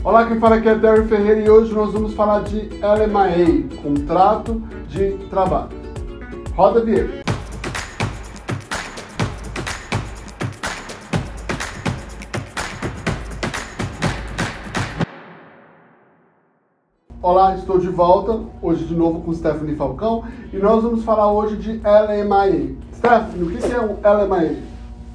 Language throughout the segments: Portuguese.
Olá, quem fala aqui é Terry Ferreira e hoje nós vamos falar de LMIA, Contrato de Trabalho. Roda a vinheta. Olá, estou de volta, hoje de novo com Stephanie Falcão e nós vamos falar hoje de LMIA. Stephanie, o que é um LMIA?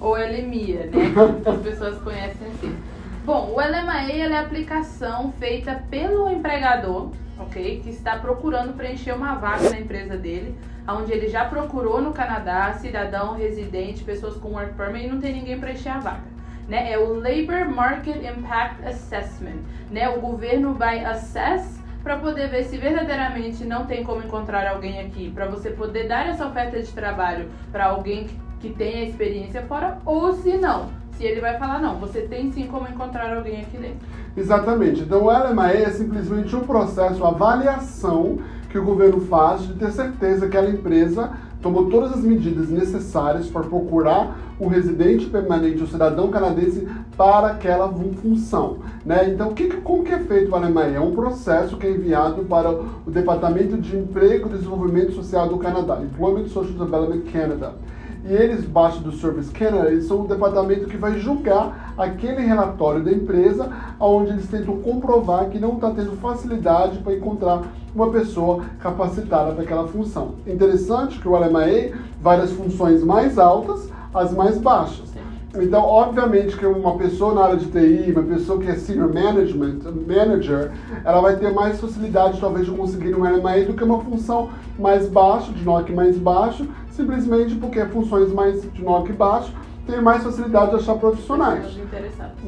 Ou LMIA, né? As pessoas conhecem assim. Bom, o LMIA é a aplicação feita pelo empregador, ok? Que está procurando preencher uma vaga na empresa dele, onde ele já procurou no Canadá, cidadão, residente, pessoas com work permit e não tem ninguém preencher a vaga. Né? É o Labor Market Impact Assessment. Né? O governo vai assess para poder ver se verdadeiramente não tem como encontrar alguém aqui, para você poder dar essa oferta de trabalho para alguém que tenha experiência fora, ou se não, se ele vai falar, não, você tem sim como encontrar alguém aqui dentro. Exatamente. Então o LMIA é simplesmente um processo, uma avaliação que o governo faz de ter certeza que aquela empresa tomou todas as medidas necessárias para procurar um residente permanente, um cidadão canadense para aquela função. Né? Então, como que é feito o LMIA? É um processo que é enviado para o Departamento de Emprego e Desenvolvimento Social do Canadá, Employment Social Development Canada. E eles, baixo do Service Canada, eles são o departamento que vai julgar aquele relatório da empresa, onde eles tentam comprovar que não está tendo facilidade para encontrar uma pessoa capacitada para aquela função. Interessante que o LMIA vai das funções mais altas às mais baixas. Então, obviamente que uma pessoa na área de TI, uma pessoa que é Senior Manager, ela vai ter mais facilidade talvez de conseguir um LMIA do que uma função mais baixa, de NOC mais baixo, simplesmente porque funções mais de NOC baixo têm mais facilidade de achar profissionais.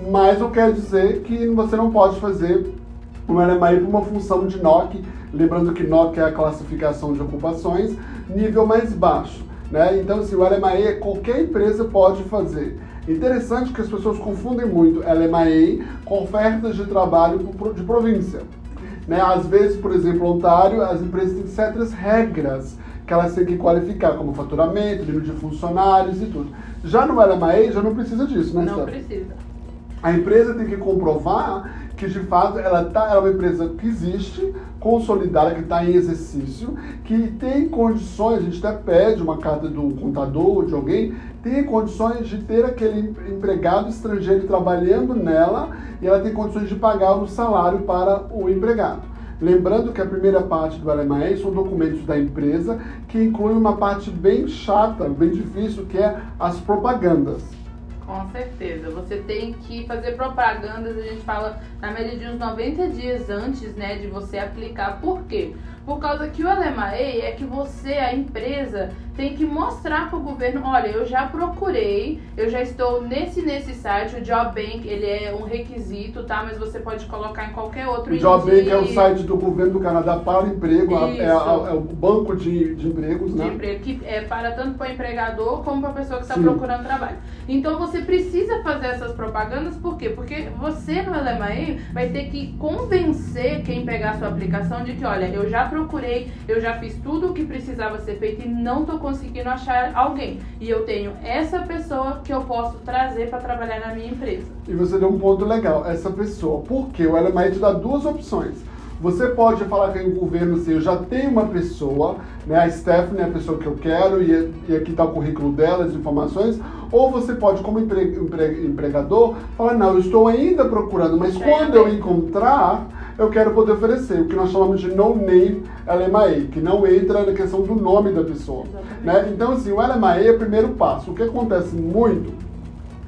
Mas não quer dizer que você não pode fazer um LMIA para uma função de NOC, lembrando que NOC é a classificação de ocupações, nível mais baixo. Né? Então, assim, o LMIA qualquer empresa pode fazer. Interessante que as pessoas confundem muito LMIA com ofertas de trabalho de província. Né? Às vezes, por exemplo, Ontário, as empresas têm certas regras que elas têm que qualificar, como faturamento, número de funcionários e tudo. Já no LMIA, já não precisa disso, né? Não precisa. A empresa tem que comprovar que, de fato, ela é uma empresa que existe, consolidada, que está em exercício, que tem condições, a gente até pede uma carta do contador, de alguém, tem condições de ter aquele empregado estrangeiro trabalhando nela e ela tem condições de pagar o salário para o empregado. Lembrando que a primeira parte do LMIA são documentos da empresa que incluem uma parte bem chata, bem difícil, que é as propagandas. Com certeza, você tem que fazer propagandas, a gente fala na média de uns 90 dias antes, né, de você aplicar. Por quê? Por causa que o LMIA é que você, a empresa, tem que mostrar para o governo, olha, eu já procurei, eu já estou nesse site, o Job Bank, ele é um requisito, tá? Mas você pode colocar em qualquer outro. O Job Bank é o site do governo do Canadá para emprego, é o banco de empregos, né? De emprego, que é para tanto para o empregador como para a pessoa que está procurando trabalho. Então você precisa fazer essas propagandas, por quê? Porque você no LMIA vai ter que convencer quem pegar a sua aplicação de que, olha, eu já procurei, eu já fiz tudo o que precisava ser feito e não estou conseguindo achar alguém. E eu tenho essa pessoa que eu posso trazer para trabalhar na minha empresa. E você deu um ponto legal, essa pessoa. Porque o LMIA te dá duas opções. Você pode falar com o governo assim, eu já tenho uma pessoa, né, a Stephanie é a pessoa que eu quero e aqui está o currículo dela, as informações. Ou você pode, como empregador, falar, não, eu estou ainda procurando, mas quando eu encontrar, eu quero poder oferecer, o que nós chamamos de no-name LMIA, que não entra na questão do nome da pessoa. Né? Então, assim, o LMIA é o primeiro passo. O que acontece muito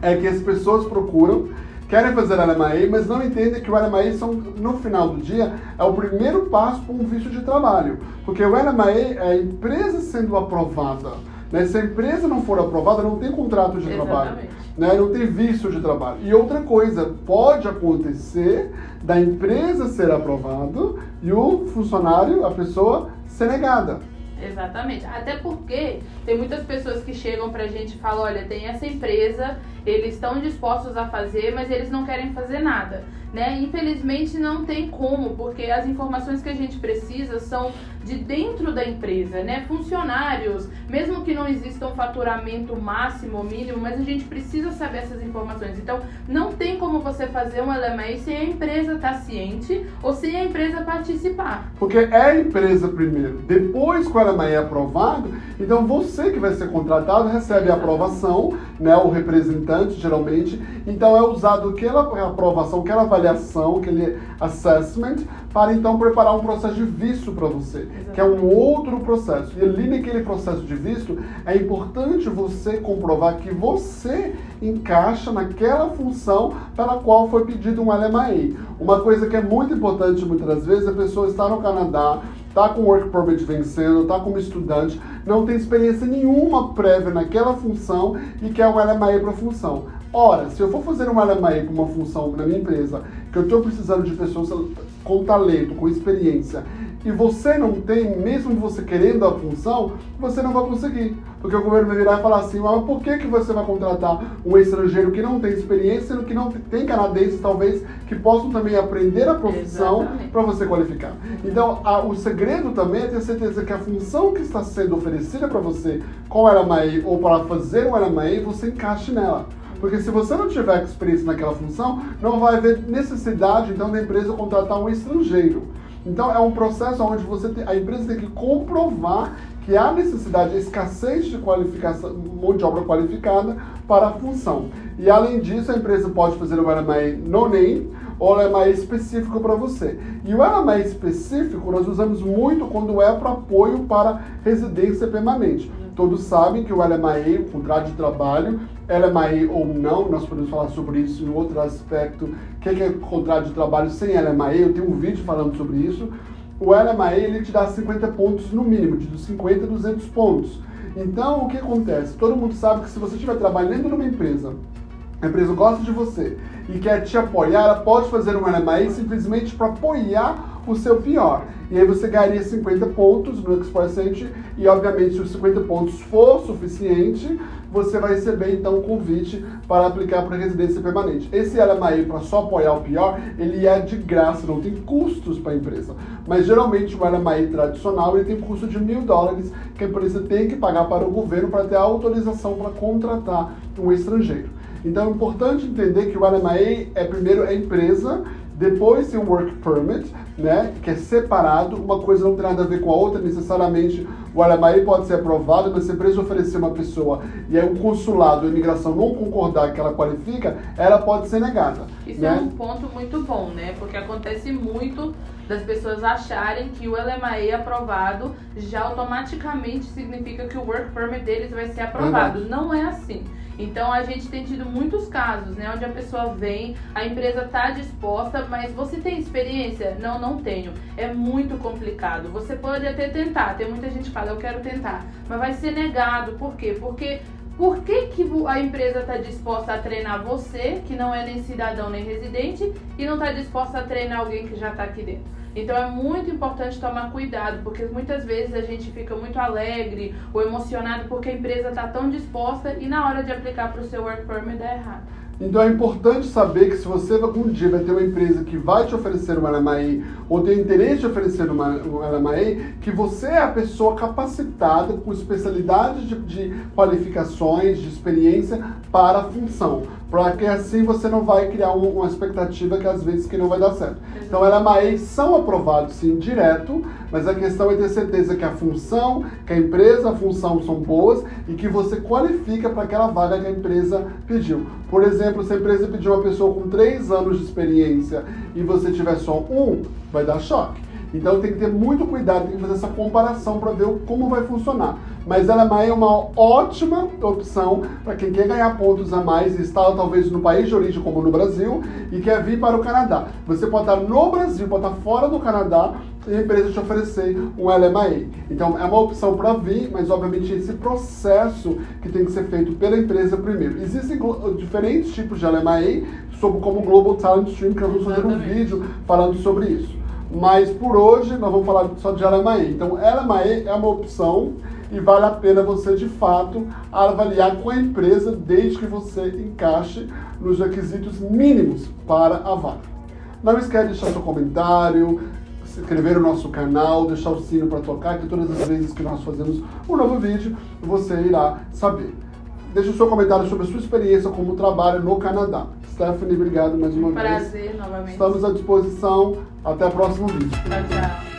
é que as pessoas procuram, querem fazer LMIA, mas não entendem que o LMIA, no final do dia, é o primeiro passo para um visto de trabalho. Porque o LMIA é a empresa sendo aprovada. Né? Se a empresa não for aprovada, não tem contrato de trabalho. Né? Não tem visto de trabalho. E outra coisa, pode acontecer da empresa ser aprovada e o funcionário, a pessoa, ser negada. Exatamente, até porque tem muitas pessoas que chegam pra gente e falam, olha, tem essa empresa, eles estão dispostos a fazer, mas eles não querem fazer nada. né? Infelizmente não tem como, porque as informações que a gente precisa são de dentro da empresa, né? Funcionários, mesmo que não exista um faturamento máximo ou mínimo, mas a gente precisa saber essas informações. Então, não tem como você fazer um LMA sem a empresa estar ciente ou sem a empresa participar. Porque é a empresa primeiro, depois que o LMA é aprovado, então você que vai ser contratado recebe a aprovação, né? O representante, geralmente. Então, é usado aquela aprovação, aquela avaliação, aquele assessment, para então preparar um processo de visto para você, que é um outro processo. E ali naquele processo de visto, é importante você comprovar que você encaixa naquela função pela qual foi pedido um LMA. Uma coisa que é muito importante muitas das vezes, a pessoa está no Canadá, está com o Work Permit vencendo, está como estudante, não tem experiência nenhuma prévia naquela função e quer um LMA para a função. Ora, se eu for fazer um LMA para uma função na minha empresa, que eu estou precisando de pessoas com talento, com experiência, e você não tem, mesmo você querendo a função, você não vai conseguir. Porque o governo vai virar e falar assim, mas por que você vai contratar um estrangeiro que não tem experiência, sendo que não tem canadenses, talvez, que possam também aprender a profissão para você qualificar. Então, o segredo também é ter certeza que a função que está sendo oferecida para você com o LMA ou para fazer o LMA, você encaixe nela. Porque se você não tiver experiência naquela função, não vai haver necessidade, então, da empresa contratar um estrangeiro. Então, é um processo onde a empresa tem que comprovar que há necessidade, a escassez de qualificação, mão de obra qualificada para a função. E, além disso, a empresa pode fazer o LMA no name ou LMA específico para você. E o LMA específico nós usamos muito quando é para apoio para residência permanente. Todos sabem que o LMA, o contrato de trabalho, LMA ou não, nós podemos falar sobre isso em outro aspecto, o que é contrato de trabalho sem LMA, eu tenho um vídeo falando sobre isso. O LMA, ele te dá 50 pontos no mínimo, de 50 a 200 pontos. Então, o que acontece? Todo mundo sabe que se você estiver trabalhando numa empresa, a empresa gosta de você e quer te apoiar, ela pode fazer um LMA simplesmente para apoiar o seu PR. E aí você ganharia 50 pontos no X% e, obviamente, se os 50 pontos for suficiente, você vai receber, então, um convite para aplicar para residência permanente. Esse LMA para só apoiar o PR, ele é de graça, não tem custos para a empresa. Mas, geralmente, o LMA tradicional, ele tem custo de $1.000 que a empresa tem que pagar para o governo para ter a autorização para contratar um estrangeiro. Então, é importante entender que o LMA é primeiro a empresa, depois tem o Work Permit, né, que é separado, uma coisa não tem nada a ver com a outra, necessariamente o LMA pode ser aprovado, mas se a empresa oferecer uma pessoa e aí um consulado, a imigração não concordar que ela qualifica, ela pode ser negada. Isso, né? É um ponto muito bom, né, porque acontece muito das pessoas acharem que o LMA aprovado já automaticamente significa que o Work Permit deles vai ser aprovado. Verdade. Não é assim. Então, a gente tem tido muitos casos, né, onde a pessoa vem, a empresa está disposta, mas você tem experiência? Não, não tenho. É muito complicado. Você pode até tentar, tem muita gente que fala, eu quero tentar, mas vai ser negado. Por quê? Porque por que a empresa está disposta a treinar você, que não é nem cidadão nem residente, e não está disposta a treinar alguém que já está aqui dentro? Então é muito importante tomar cuidado, porque muitas vezes a gente fica muito alegre ou emocionado porque a empresa está tão disposta e na hora de aplicar para o seu Work Permit dá errado. Então é importante saber que se você algum dia vai ter uma empresa que vai te oferecer um LMA ou tem interesse de oferecer um LMA, que você é a pessoa capacitada com especialidade de qualificações, de experiência para a função. Para que assim você não vai criar uma expectativa que às vezes que não vai dar certo. Então LMA são aprovados sim direto, mas a questão é ter certeza que a função, que a empresa, a função são boas e que você qualifica para aquela vaga que a empresa pediu. Por exemplo, se a empresa pedir uma pessoa com 3 anos de experiência e você tiver só 1, vai dar choque. Então tem que ter muito cuidado, tem que fazer essa comparação para ver como vai funcionar. Mas LMA é uma ótima opção para quem quer ganhar pontos a mais e está talvez no país de origem, como no Brasil, e quer vir para o Canadá. Você pode estar no Brasil, pode estar fora do Canadá e a empresa te oferecer um LMA. Então é uma opção para vir, mas obviamente esse processo que tem que ser feito pela empresa primeiro. Existem diferentes tipos de LMA, como Global Talent Stream, que nós vamos fazer um vídeo falando sobre isso. Mas por hoje nós vamos falar só de LMA. Então LMA é uma opção e vale a pena você de fato avaliar com a empresa desde que você encaixe nos requisitos mínimos para a vaga. Não esquece de deixar seu comentário, se inscrever no nosso canal, deixar o sino para tocar, que todas as vezes que nós fazemos um novo vídeo, você irá saber. Deixe o seu comentário sobre a sua experiência como trabalho no Canadá. Stephanie, obrigado mais uma vez. Prazer, novamente. Estamos à disposição. Até o próximo vídeo. Tchau, tchau.